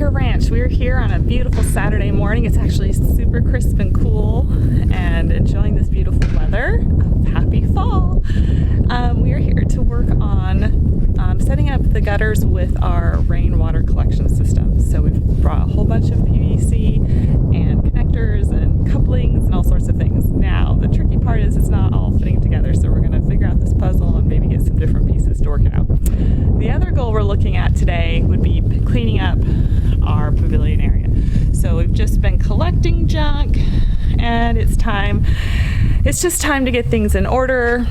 Blackacre Ranch. We're here on a beautiful Saturday morning. It's actually super crisp and cool and enjoying this beautiful weather. Happy fall. We are here to work on setting up the gutters with our rainwater collection system. So we've brought a whole bunch of PVC and connectors and couplings and all sorts of things. Now, the tricky part is it's not all fitting together, so we're going to figure out this puzzle and maybe get some different pieces to work it out. The other goal we're looking at today would be cleaning up our pavilion area. So we've just been collecting junk and it's just time to get things in order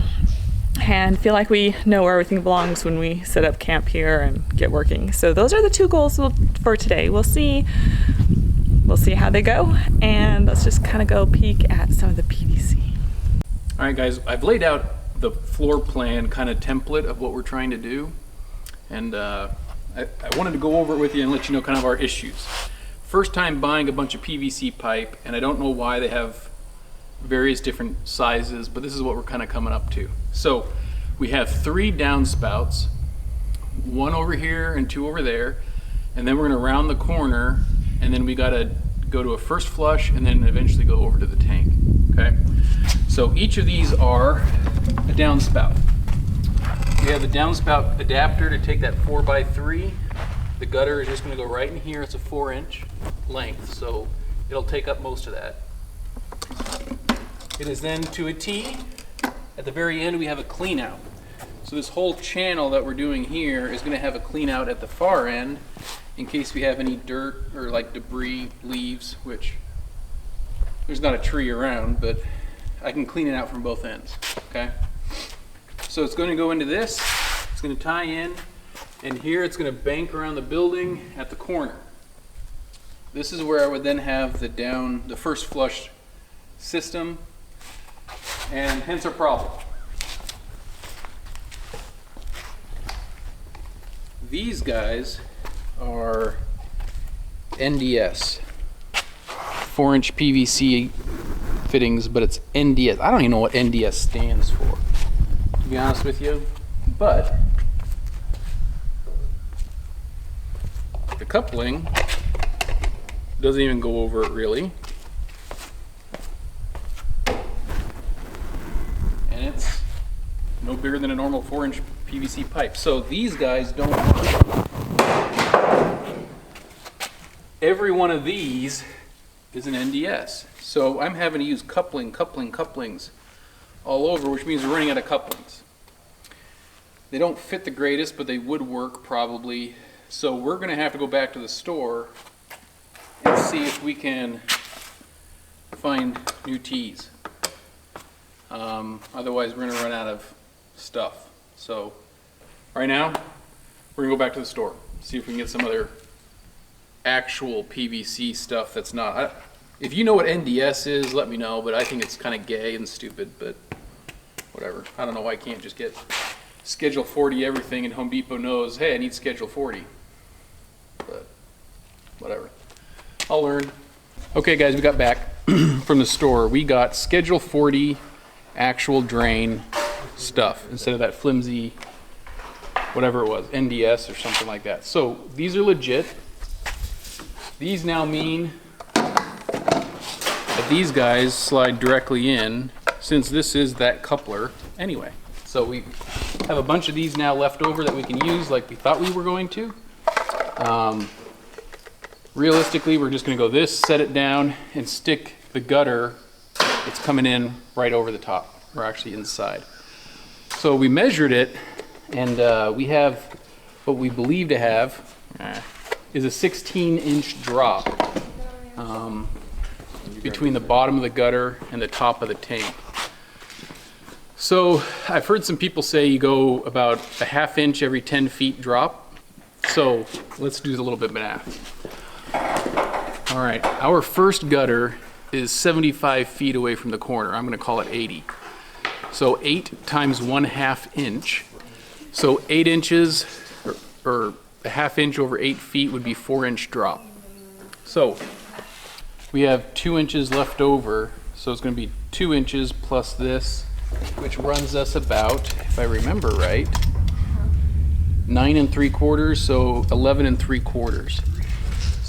and feel like we know where everything belongs when we set up camp here and get working. So those are the two goals for today. We'll see how they go, and let's just kind of go peek at some of the PVC. All right, guys, I've laid out the floor plan kind of template of what we're trying to do, and I wanted to go over it with you and let you know kind of our issues. First time buying a bunch of PVC pipe, and I don't know why they have various different sizes, but this is what we're kind of coming up to. So we have 3 downspouts, 1 over here and 2 over there, and then we're going to round the corner, and then we got to go to a first flush and then eventually go over to the tank. Okay, so each of these are a downspout. We have the downspout adapter to take that 4x3. The gutter is just going to go right in here. It's a 4-inch length, so it'll take up most of that. It is then to a T. At the very end we have a clean out. So this whole channel that we're doing here is going to have a clean out at the far end in case we have any dirt or like debris, leaves, which there's not a tree around, but I can clean it out from both ends. Okay, so it's going to go into this, it's going to tie in, and here it's going to bank around the building at the corner. This is where I would then have the first flush system, and hence our problem. These guys are NDS, 4-inch PVC fittings, but it's NDS. I don't even know what NDS stands for, to be honest with you, but the coupling doesn't even go over it really. And it's no bigger than a normal 4-inch PVC pipe. So these guys don't work. Every one of these is an NDS. So I'm having to use couplings all over, which means we're running out of couplings. They don't fit the greatest, but they would work probably. So we're going to have to go back to the store and see if we can find new tees. Otherwise we're going to run out of stuff. So right now we're going to go back to the store, see if we can get some other actual PVC stuff that's not. If you know what NDS is, let me know, but I think it's kind of gay and stupid, but whatever. I don't know why I can't just get Schedule 40 everything, and Home Depot knows, hey, I need Schedule 40. But whatever. I'll learn. Okay guys, we got back from the store. We got Schedule 40 actual drain stuff instead of that flimsy, whatever it was, NDS or something like that. So these are legit. These now mean that these guys slide directly in, since this is that coupler anyway. So we have a bunch of these now left over that we can use like we thought we were going to. Realistically, we're just going to go this, set it down, and stick the gutter. It's coming in right over the top, or actually inside. So we measured it, and we have what we believe to have is a 16-inch drop between the bottom of the gutter and the top of the tank. So I've heard some people say you go about a 1/2 inch every 10 feet drop. So let's do a little bit of math. All right, our first gutter is 75 feet away from the corner. I'm going to call it 80. So 8 times 1/2 inch. So 8 inches, or a 1/2 inch over 8 feet would be 4-inch drop. So we have 2 inches left over. So it's going to be 2 inches plus this, which runs us about, if I remember right, 9 3/4, so 11 3/4.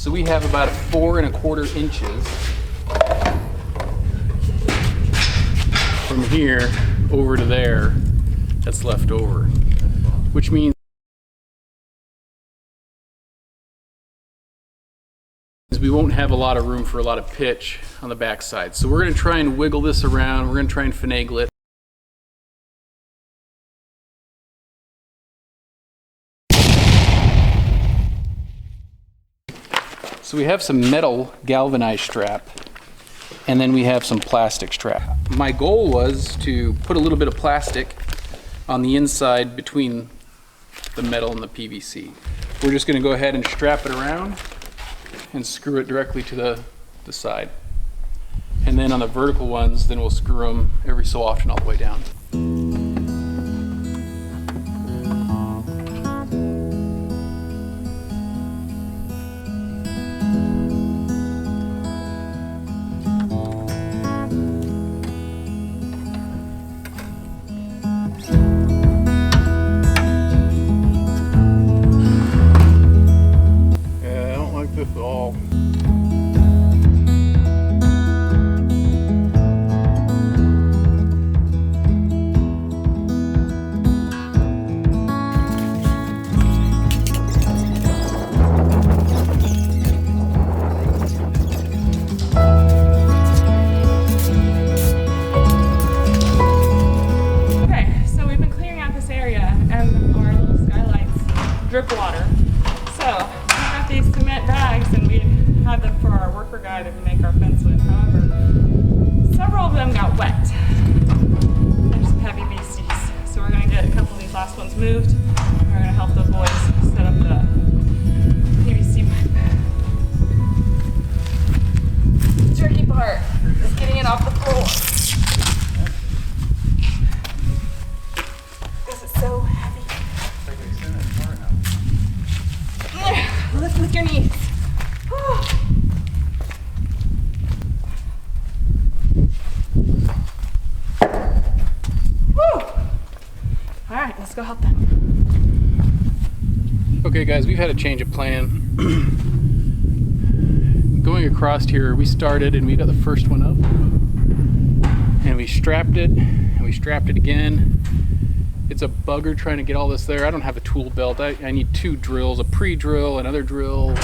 So we have about 4¼ inches from here over to there that's left over, which means we won't have a lot of room for a lot of pitch on the backside. So we're going to try and wiggle this around. We're going to try and finagle it. So we have some metal galvanized strap, and then we have some plastic strap. My goal was to put a little bit of plastic on the inside between the metal and the PVC. We're just going to go ahead and strap it around and screw it directly to the side. And then on the vertical ones, then we'll screw them every so often all the way down. Drip water. So we got these cement bags and we had them for our worker guy that we make our fence with. However, several of them got wet. They're some heavy beasties. So we're gonna get a couple of these last ones moved. We're gonna help the boys set up the PVC pipe. The tricky part is getting it off the floor. This is so heavy. Lift with your knees. Woo. All right, let's go help them. Okay guys, we've had a change of plan. Going across here, we started and we got the first one up. And we strapped it, and we strapped it again. It's a bugger trying to get all this there. I don't have a tool belt. I need 2 drills, a pre-drill, another drill,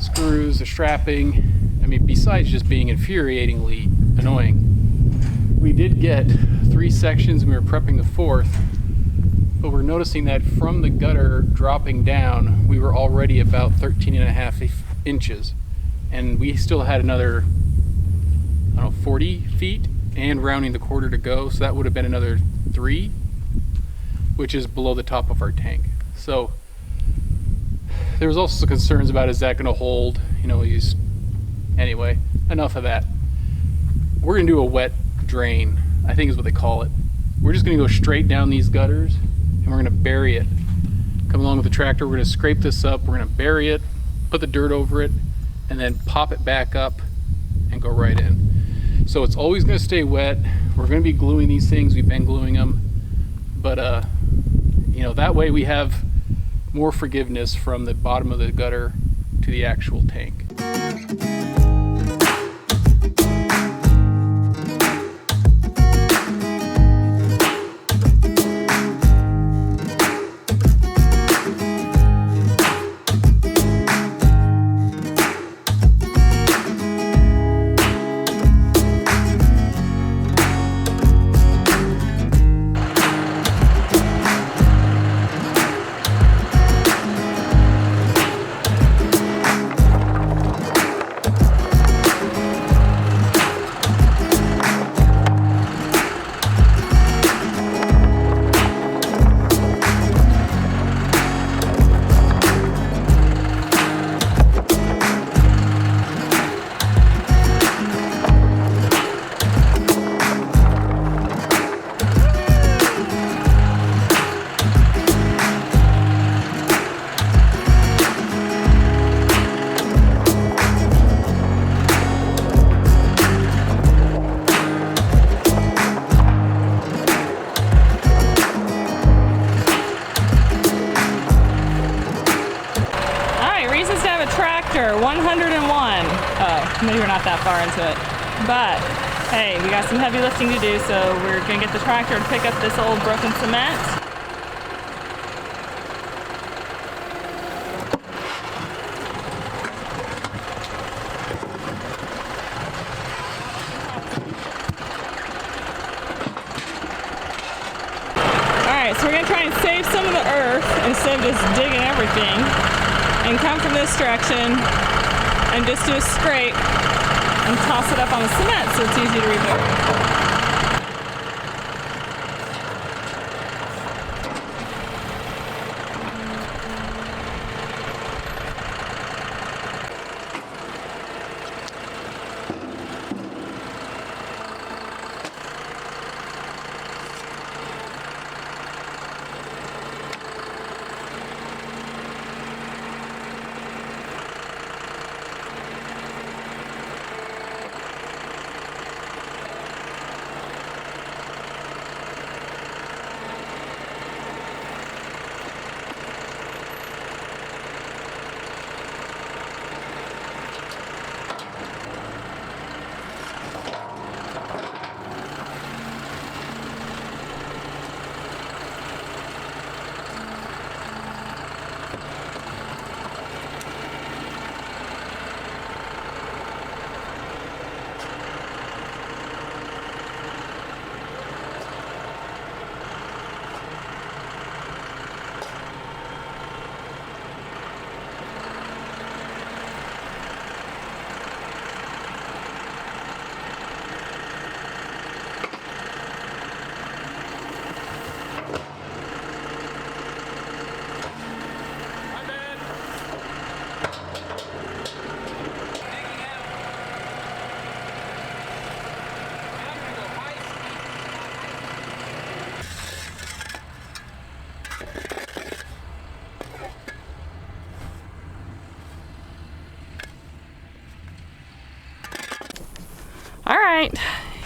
screws, the strapping. I mean, besides just being infuriatingly annoying. We did get 3 sections and we were prepping the 4th, but we're noticing that from the gutter dropping down, we were already about 13½ inches. And we still had another, I don't know, 40 feet and rounding the quarter to go. So that would have been another 3. Which is below the top of our tank. So there was also some concerns about, is that going to hold, you know, anyway, enough of that. We're going to do a wet drain, I think is what they call it. We're just going to go straight down these gutters and we're going to bury it. Come along with the tractor, we're going to scrape this up, we're going to bury it, put the dirt over it, and then pop it back up and go right in. So it's always going to stay wet. We're going to be gluing these things, we've been gluing them, but you know, that way we have more forgiveness from the bottom of the gutter to the actual tank. 101. Oh, maybe we're not that far into it. But hey, we got some heavy lifting to do, so we're gonna get the tractor to pick up this old broken cement. Alright, so we're gonna try and save some of the earth instead of just digging everything, and come from this direction and just do a scrape and toss it up on the cement so it's easy to rebury. All right,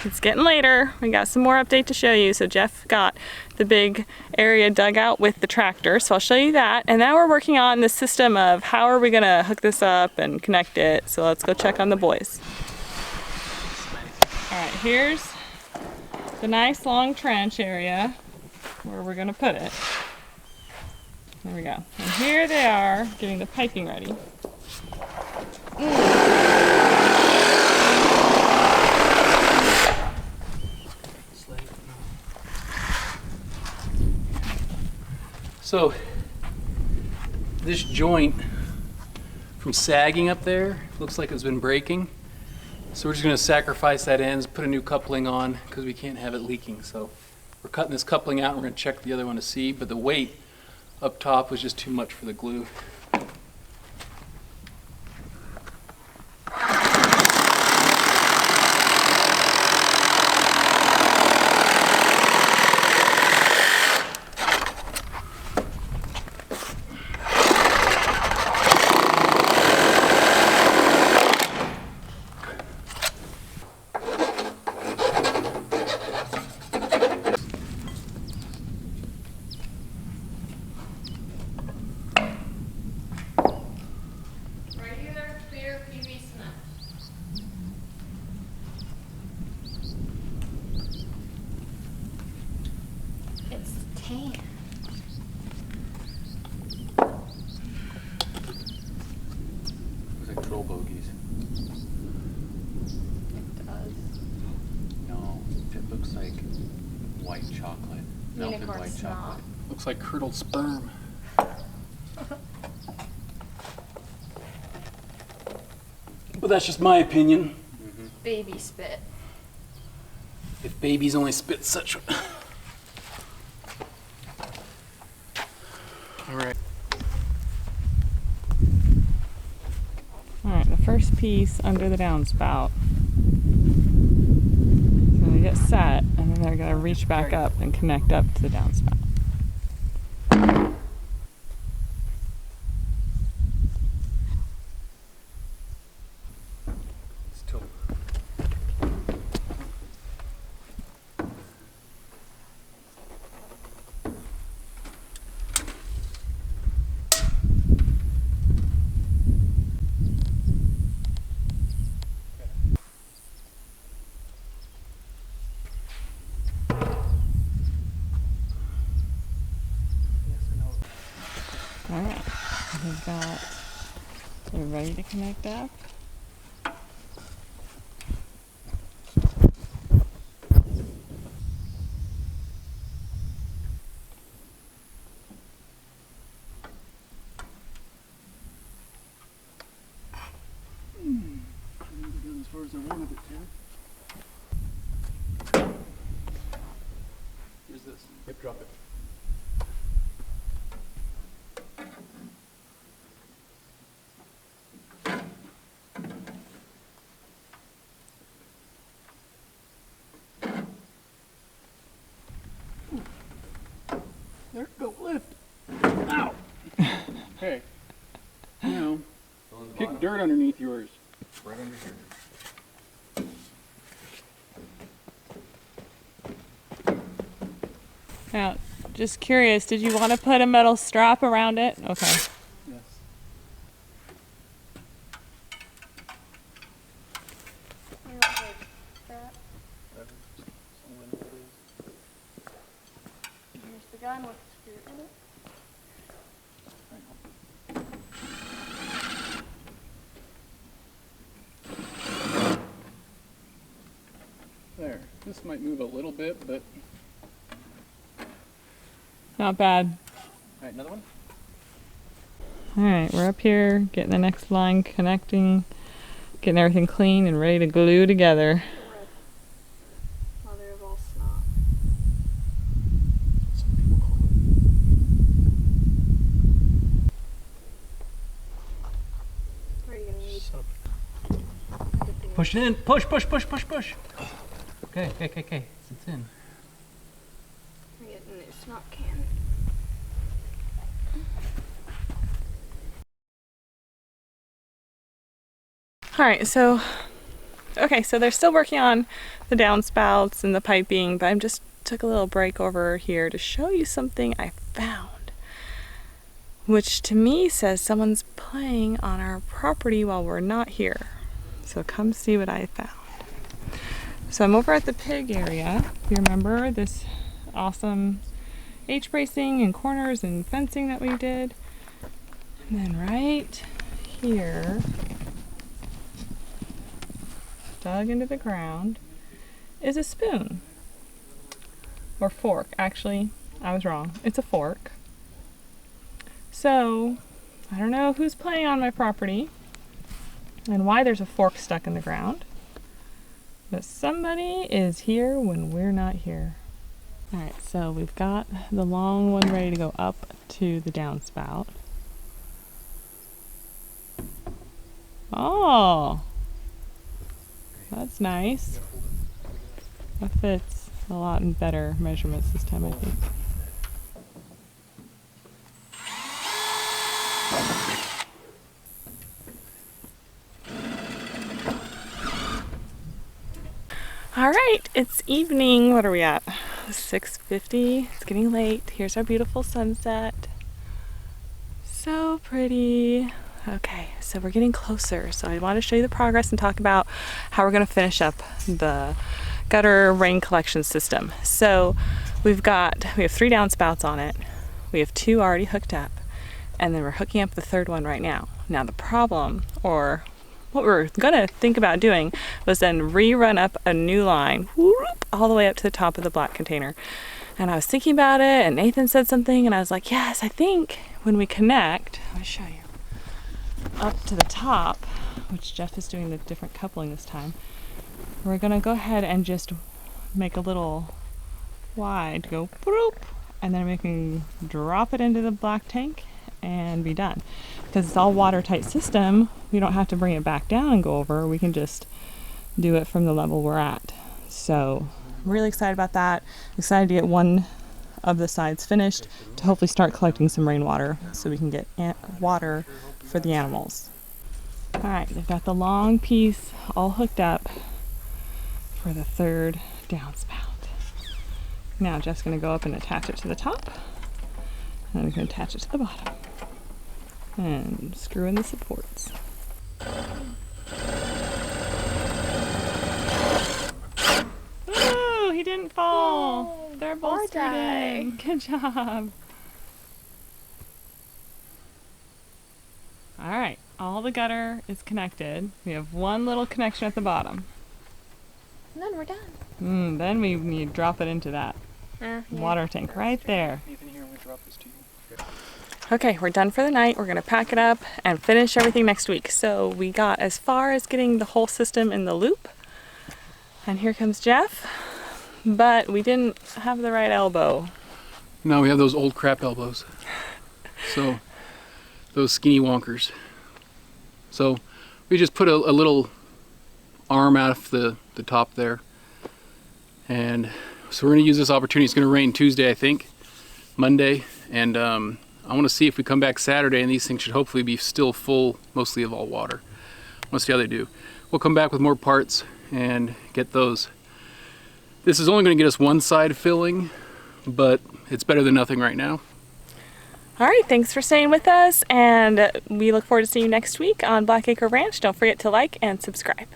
it's getting later. We got some more update to show you. So Jeff got the big area dug out with the tractor, so I'll show you that. And now we're working on the system of how are we gonna hook this up and connect it. So let's go check on the boys. All right, here's the nice long trench area where we're gonna put it. There we go. And here they are getting the piping ready. So this joint from sagging up there looks like it's been breaking. So we're just gonna sacrifice that ends, put a new coupling on because we can't have it leaking. So we're cutting this coupling out and we're gonna check the other one to see, but the weight up top was just too much for the glue. Bogies. It does. No, it looks like white chocolate. Melted Unicorn white snot. chocolate. Looks like curdled sperm. But that's just my opinion. Baby spit. If babies only spit such. All right. Alright, the first piece under the downspout. It's going to get set, and then they're going to reach back up and connect up to the downspout. Still. We've got, we're ready to connect up. As far as I wanted it to. Here's this. Yep, drop it. There, go lift. Ow. Hey. Now, kick dirt underneath yours. Right under here. Now, just curious, did you want to put a metal strap around it? Okay. Yes. I don't like that. Here's the gun with the screw in it. There. This might move a little bit, but Not bad. all right, another one. All right, we're up here getting the next line connecting, getting everything clean and ready to glue together. Mother of all snot. Some people call What are you gonna need? it. Push it in. Push, push, push, push, push. Okay. It's in. We're getting a new snot can. All right, so they're still working on the downspouts and the piping, but I just took a little break over here to show you something I found, which to me says someone's playing on our property while we're not here. So come see what I found. So I'm over at the pig area. You remember this awesome H-bracing and corners and fencing that we did? And then right here, dug into the ground, is a spoon. Or fork. Actually, I was wrong. It's a fork. So, I don't know who's playing on my property and why there's a fork stuck in the ground, but somebody is here when we're not here. Alright, so we've got the long one ready to go up to the downspout. Oh! That's nice. That fits a lot in better measurements this time, I think. All right, it's evening. What are we at? 6:50. It's getting late. Here's our beautiful sunset. So pretty. Okay, so we're getting closer. So I want to show you the progress and talk about how we're going to finish up the gutter rain collection system. So we have 3 downspouts on it. We have 2 already hooked up, and then we're hooking up the 3rd one right now. Now the problem, or what we're going to think about doing, was then rerun up a new line whoop, all the way up to the top of the black container. And I was thinking about it, and Nathan said something, and I was like, yes, I think when we connect, let me show you, up to the top, which Jeff is doing the different coupling this time, we're going to go ahead and just make a little wide, go boop, and then we can drop it into the black tank and be done. Because it's all watertight system, we don't have to bring it back down and go over. We can just do it from the level we're at. So I'm really excited about that. I'm excited to get one of the sides finished to hopefully start collecting some rainwater so we can get water for the animals. All right, they've got the long piece all hooked up for the 3rd downspout. Now Jeff's going to go up and attach it to the top, and we can attach it to the bottom and screw in the supports. Ooh, he didn't fall. Yay, They're both or screwed die. in. Good job. All right, all the gutter is connected. We have one little connection at the bottom. And then we're done. Then we need to drop it into that Yeah. water tank right there. Nathan, here, I'm going to drop this to you. Okay, we're done for the night. We're gonna pack it up and finish everything next week. So we got as far as getting the whole system in the loop. And here comes Jeff. But we didn't have the right elbow. No, we have those old crap elbows. So, those skinny wonkers. So, we just put a little arm out of the top there. And so we're gonna use this opportunity. It's gonna rain Tuesday, I think, Monday. And I wanna see if we come back Saturday and these things should hopefully be still full, mostly of all water. I wanna see how they do. We'll come back with more parts and get those. This is only gonna get us one side filling, but it's better than nothing right now. All right, thanks for staying with us, and we look forward to seeing you next week on Blackacre Ranch. Don't forget to like and subscribe.